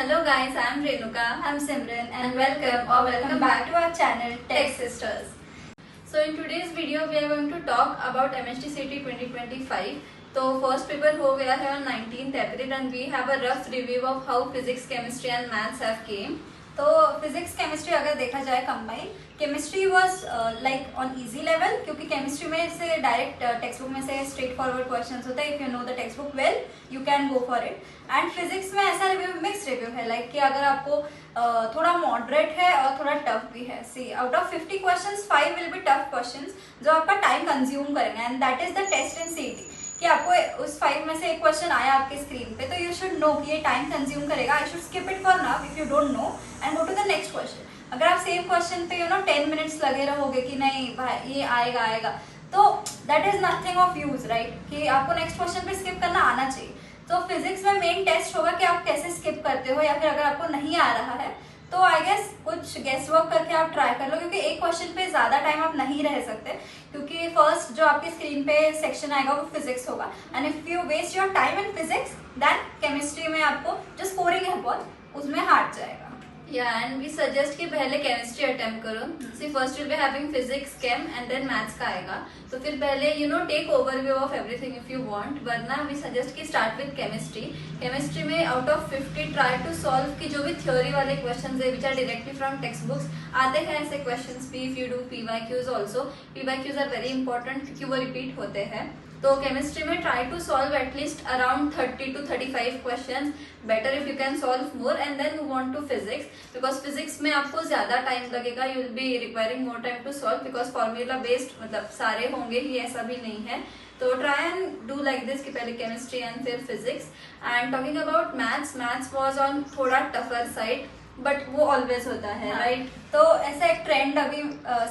Hello guys, I'm Renuka. I'm Simran and welcome back to our channel Tech Sisters. So in today's video we are going to talk about MST CT 2025. तो first paper हो गया है on 19th April and we have a rough review of how physics, chemistry and maths have came. तो physics chemistry अगर देखा जाए combine, chemistry was like on easy level, क्योंकि chemistry में से डायरेक्ट टेक्स्ट बुक में से स्ट्रेट फॉरवर्ड क्वेश्चंस होता है. If you know the text book well you can go for it. And physics में ऐसा रिव्यू मिक्स रिव्यू है, लाइक कि अगर आपको थोड़ा मॉडरेट है और थोड़ा टफ भी है. सी out of 50 questions 5 will be tough questions जो आपका टाइम कंज्यूम करेंगे, and that is the test in CET कि आपको उस 5 में से एक क्वेश्चन आया आपके स्क्रीन पे, तो यू शुड नो कि ये टाइम कंज्यूम करेगा. I should skip it for now if you don't know and go to the next question. अगर आप सेम क्वेश्चन पे 10 मिनट्स लगे रहोगे कि नहीं भाई ये आएगा, तो that is nothing of use, right. कि आपको नेक्स्ट क्वेश्चन पे स्किप करना आना चाहिए. तो फिजिक्स में मेन टेस्ट होगा कि आप कैसे स्किप करते हो, या फिर अगर आपको नहीं आ रहा है तो आई गेस कुछ गेस वर्क करके आप ट्राई कर लो, क्योंकि एक क्वेश्चन पे ज्यादा टाइम आप नहीं रह सकते, क्योंकि फर्स्ट जो आपके स्क्रीन पे सेक्शन आएगा वो फिजिक्स होगा. And if you waste your time in physics then chemistry में आपको जो स्कोरिंग है बहुत उसमें हार्ड जाएगा. एंड वी सजेस्ट कि पहले केमिस्ट्री अटेम्प्ट करो. See first will be having physics, chem and then maths का आएगा. तो फिर पहले take overview of everything if you want. वरना वी सजेस्ट कि स्टार्ट विद केमिस्ट्री. केमिस्ट्री में out of 50 try to solve की जो भी थ्योरी वाले क्वेश्चंस है which are directly from textbooks. आते हैं ऐसे क्वेश्चंस भी. If you do PYQs also, PYQs are very important क्योंकि वो रिपीट होते हैं. तो केमिस्ट्री में try to solve at least around 30 to 35 questions. Better if you can solve more and then move on to physics, because physics में आपको ज्यादा time लगेगा. You will be requiring more time to solve because formula based मतलब सारे होंगे ही, ऐसा भी नहीं है. तो try and do like this कि पहले केमिस्ट्री एंड फिर physics. And talking about maths, maths was on थोड़ा टफर साइड, बट वो ऑलवेज होता है, राइट. तो ऐसा एक ट्रेंड अभी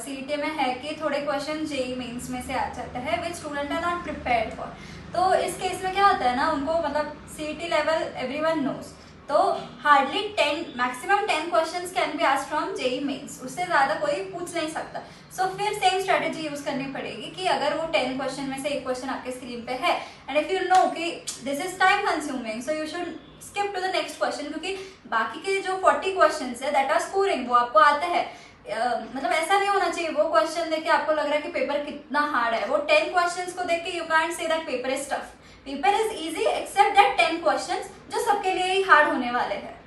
सीईटी में है कि थोड़े क्वेश्चन जेईई मेंस में से आ जाते हैं which student are not prepared for. तो इस केस में क्या होता है ना, उनको मतलब सीईटी लेवल एवरीवन नोज, तो hardly 10 maximum 10 questions can be asked from JEE mains. उससे ज्यादा कोई पूछ नहीं सकता. सो फिर सेम स्ट्रेटेजी यूज करनी पड़ेगी कि अगर वो 10 क्वेश्चन में से एक क्वेश्चन आपके स्क्रीन पे है एंड इफ यू नो कि this is time consuming, so you should skip to the next question, क्योंकि बाकी के जो 40 क्वेश्चंस है दैट आर स्कोरिंग वो आपको आता है. मतलब ऐसा नहीं होना चाहिए वो क्वेश्चन देख के आपको लग रहा है कि पेपर कितना हार्ड है. वो 10 क्वेश्चंस को देख के you can't say that paper is tough. Paper is easy except that 10 questions जो सबके लिए ही हार्ड होने वाले हैं.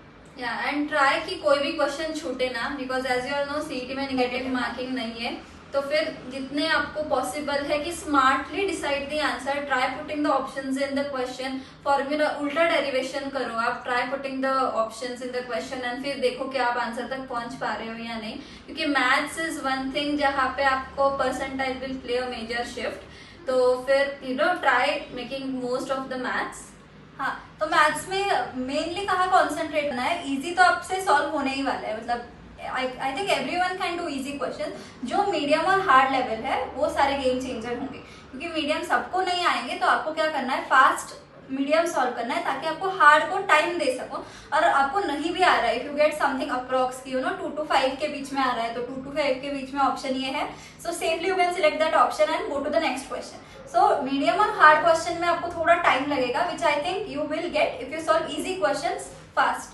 एंड ट्राई कि कोई भी क्वेश्चन छूटे ना, because as you all know CET में नेगेटिव मार्किंग नहीं है. तो फिर जितने आपको पॉसिबल है कि smartly decide the answer. Try putting the options in the question. Formula उल्टा डेरिवेशन करो आप. Try putting the options in the question and फिर देखो कि आप आंसर तक पहुंच पा रहे हो या नहीं, क्योंकि मैथ्स इज वन थिंग जहाँ पे आपको percentile will play a major shift. तो फिर try making most of the maths. हाँ, तो मैथ्स में मेनली कहाँ कॉन्सेंट्रेट करना है. इजी तो आपसे सॉल्व होने ही वाला है, मतलब I think everyone can do easy question. जो मीडियम और हार्ड लेवल है वो सारे गेम चेंजर होंगे, क्योंकि मीडियम सबको नहीं आएंगे. तो आपको क्या करना है, फास्ट मीडियम सॉल्व करना है ताकि आपको हार्ड को टाइम दे सको. और आपको नहीं भी आ रहा है, if you get something approx की 2 to 5 के बीच में आ रहा है, तो 2 to 5 के बीच में ऑप्शन ये है. So safely you can select that option and go to the next question. So medium और हार्ड क्वेश्चन में आपको थोड़ा टाइम लगेगा, which I think you will get if you solve easy questions fast.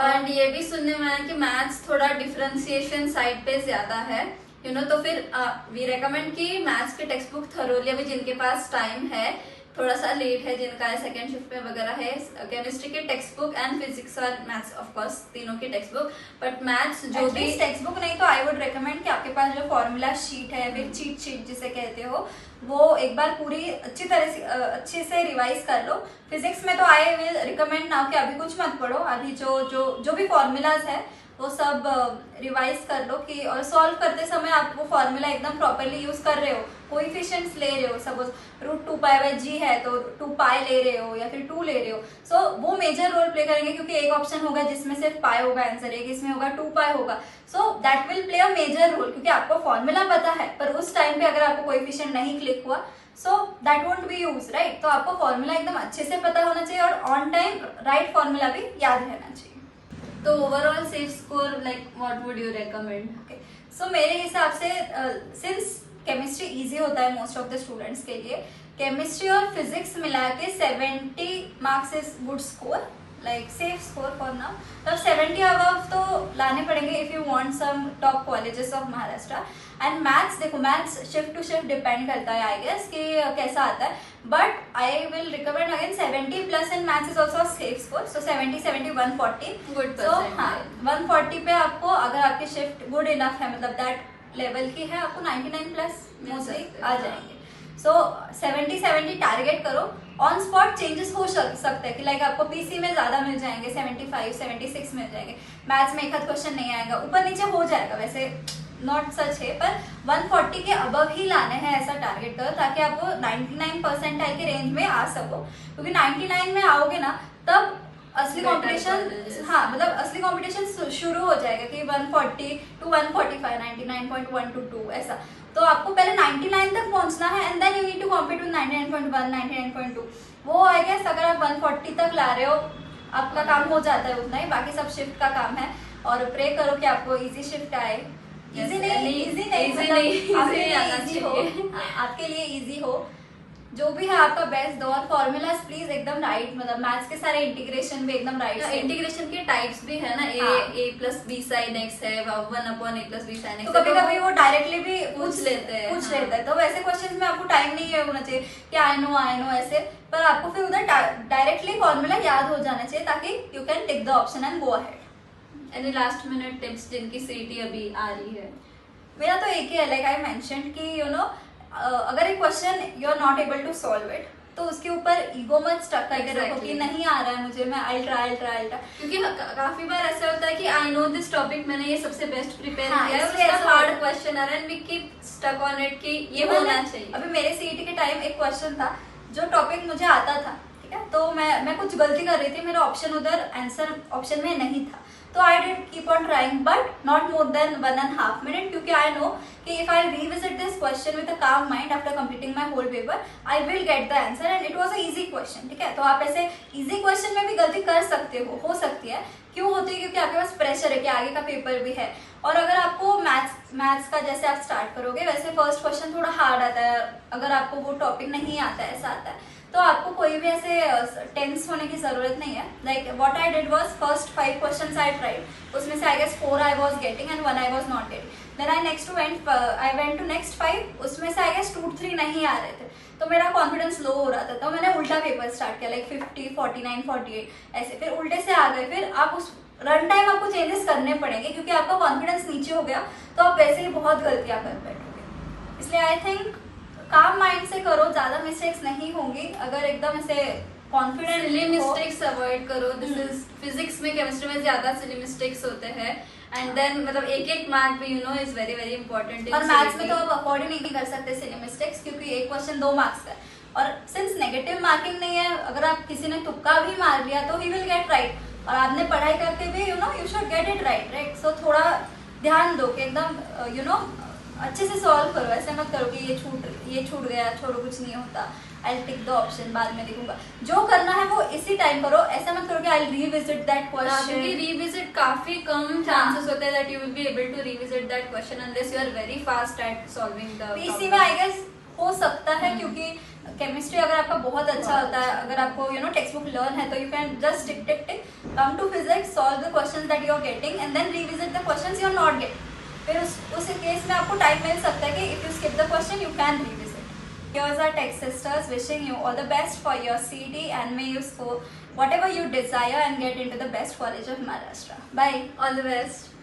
And ये भी सुनने में आया कि मैथ्स थोड़ा डिफरेंशिएशन साइड पे ज्यादा है, तो फिर वी रेकमेंड कि मैथ्स की टेक्स्ट बुक थरोली अभी जिनके पास टाइम है, थोड़ा सा लेट है जिनका है, सेकेंड शिफ्ट में वगैरह है, केमिस्ट्री की टेक्स्ट बुक एंड फिजिक्स और मैथ्स ऑफ कोर्स तीनों की टेक्स्ट बुक. बट मैथ्स जो भी टेक्स्ट बुक नहीं तो आई वुड रेकमेंड कि आपके पास जो फॉर्मूला शीट है, फिर चीट शीट जिसे कहते हो, वो एक बार पूरी अच्छे से रिवाइज कर लो. फिजिक्स में तो आई विल रिकमेंड नाउ कि अभी कुछ मत पढ़ो. अभी जो भी फॉर्मूलाज है वो सब रिवाइज कर लो कि, और सॉल्व करते समय आप वो फॉर्मूला एकदम प्रॉपरली यूज कर रहे हो. कोएफिशिएंट्स ले रहे हो, सपोज √2π/g है तो 2π ले रहे हो या फिर 2 ले रहे हो. सो वो मेजर रोल प्ले करेंगे, क्योंकि एक ऑप्शन होगा जिसमें सिर्फ पाई होगा आंसर, एक इसमें होगा 2π होगा. So that will play a major role, क्योंकि आपको फॉर्मूला पता है पर उस टाइम पे अगर आपको कोएफिशिएंट नहीं क्लिक हुआ so that won't be use, right. तो आपको फॉर्मूला एकदम अच्छे से पता होना चाहिए और ऑन टाइम राइट फॉर्मूला भी याद रहना चाहिए. तो overall safe score like what would you recommend? So मेरे हिसाब से सिंस केमिस्ट्री इजी होता है मोस्ट ऑफ द स्टूडेंट्स के लिए, केमिस्ट्री और फिजिक्स मिला के 70 marks is good score. Like safe score for now. तब 70 अबव तो लाने पड़ेंगे if you want some top colleges of Maharashtra. And maths, देखो maths shift to shift depend करता है आई गेस कि कैसा आता है, but I will recommend again 70 plus in maths is also safe score. So 70 70 140 good so हाँ 140 पे आपको अगर आपकी शिफ्ट गुड इनफ है, मतलब दैट लेवल की है, आपको 99 प्लस मोस्टली आ जाएंगे। सो 70 70 टारगेट करो। ऑन स्पॉट चेंजेस हो सकता है कि लाइक आपको पीसी में ज्यादा मिल जाएंगे, 75 76 मिल जाएंगे, मैथ्स में एक आध क्वेश्चन नहीं आएगा, ऊपर नीचे हो जाएगा, वैसे नॉट सच है, पर 140 के अबव ही लाने हैं ऐसा टारगेट करो ताकि आपको 99 परसेंटाइल के रेंज में आ सको। क्योंकि 99 में आओगे ना तब असली कंपटीशन, हाँ मतलब असली कंपटीशन शुरू हो जाएगा कि 140 टू 145 99.1 to 2 ऐसा। तो आपको पहले 99 तक पहुंचना है and then you need to compete with 99.1 99.2। वो आई गेस अगर आप 140 तक ला रहे हो आपका काम हो जाता है उतना ही, बाकी सब शिफ्ट का काम है। और प्रे करो कि आपको इजी शिफ्ट आए। इजी नहीं आपके लिए इजी हो, जो भी है आपका बेस्ट दो। और फॉर्मूलाज प्लीज एकदम राइट, मतलब मैथ्स के सारे इंटीग्रेशन भी एकदम राइट। इंटीग्रेशन के टाइप्स भी है ना, a plus B sine X है, 1/a plus B sine x. तो कभी कभी वो डायरेक्टली भी पूछ लेते हैं, तो वैसे क्वेश्चंस में आपको टाइम नहीं होना चाहिए कि आई नो ऐसे, पर आपको फिर उधर डायरेक्टली फॉर्मूला याद हो जाना चाहिए ताकि you can tick the option and go ahead. Any last minute tips जिनकी सीटी अभी आ रही है? मेरा तो एक ही है, लाइक आई मेंशन्ड कि यू नो अगर एक question you are not able to solve it तो उसके ऊपर ईगो मत स्टक करके रखो कि नहीं आ रहा है मुझे, मैं आई ट्राई। क्योंकि काफी बार ऐसा होता है कि आई नो दिस टॉपिक, मैंने ये सबसे बेस्ट प्रिपेयर किया है, इसलिए उसका हार्ड क्वेश्चन आ रहा है and we keep stuck on it कि ये होना चाहिए। अभी मेरे सीईटी के टाइम एक क्वेश्चन था जो टॉपिक मुझे आता था, ठीक है, तो मैं कुछ गलती कर रही थी, मेरा ऑप्शन उधर आंसर ऑप्शन में नहीं था, तो I did keep on trying but not more than 1.5 minute, क्योंकि आई नो कि if I revisit this question with a calm mind after completing my whole paper I will get the answer and it was a easy question. ठीक है, तो आप ऐसे easy question में भी गलती कर सकते हो सकती है। क्यों होती है? क्योंकि आपके पास प्रेशर है कि आगे का पेपर भी है। और अगर आपको मैथ्स का जैसे आप स्टार्ट करोगे वैसे फर्स्ट क्वेश्चन थोड़ा हार्ड आता है, अगर आपको वो टॉपिक नहीं आता है, ऐसा आता है, तो आपको कोई भी ऐसे टेंस होने की जरूरत नहीं है। Like what I did was first 5 questions I tried, उसमें से I guess 4 I was getting and 1 I was not getting. Then I went to next 5, उसमें से आई गेस 2-3 नहीं आ रहे थे, तो मेरा कॉन्फिडेंस लो हो रहा था, तो मैंने उल्टा पेपर स्टार्ट किया, लाइक 50 49 48 ऐसे, फिर उल्टे से आ गए। फिर आप उस रन टाइम आपको चेंजेस करने पड़ेंगे क्योंकि आपका कॉन्फिडेंस नीचे हो गया तो आप वैसे ही बहुत गलतियां कर बैठोगे। इसलिए आई थिंक काम माइंड से करो, ज्यादा मिस्टेक्स नहीं होंगी अगर एकदम ऐसे कॉन्फिडेंट। सिली मिस्टेक्स अवॉइड करो। दिस इज फिजिक्स में, केमिस्ट्री में ज्यादा सिली मिस्टेक्स होते हैं एंड देन मतलब एक मार्क भी you know is very very important. और मैथ्स में तो आप अफोर्ड ही नहीं कर सकते सिली मिस्टेक्स, क्योंकि एक क्वेश्चन 2 मार्क्स का है और सिंस नेगेटिव मार्किंग नहीं है, अगर आप किसी ने तुक्का भी मार लिया तो ही विल गेट राइट, और आपने पढ़ाई करके भी you should get it right. So थोड़ा ध्यान दो कि एकदम अच्छे से सॉल्व करो, ऐसे मत करो कि ये छूट गया, छोड़ो कुछ नहीं होता, आई टिक द ऑप्शन, बाद में देखूंगा। जो करना है वो इसी टाइम करो, ऐसा मत करो कि आई रिविजिट दैट क्वेश्चन, क्योंकि रिविजिट काफी कम चांसेस होते हैं that you will be able to revisit that question unless you are very fast at solving the PC में आई गेस हो सकता है, क्योंकि केमिस्ट्री अगर आपका बहुत अच्छा होता है, अगर आपको टेक्स्ट बुक लर्न है, तो you can just tick come to physics, solve the questions that you are getting and then revisit the questions you are not getting. फिर उस केस में आपको टाइम मिल सकता है कि if you skip the question you can revisit. Yours are Tech Sisters wishing you all the best for your CD and may you score whatever you desire and get into the best college of Maharashtra. Bye. All the best.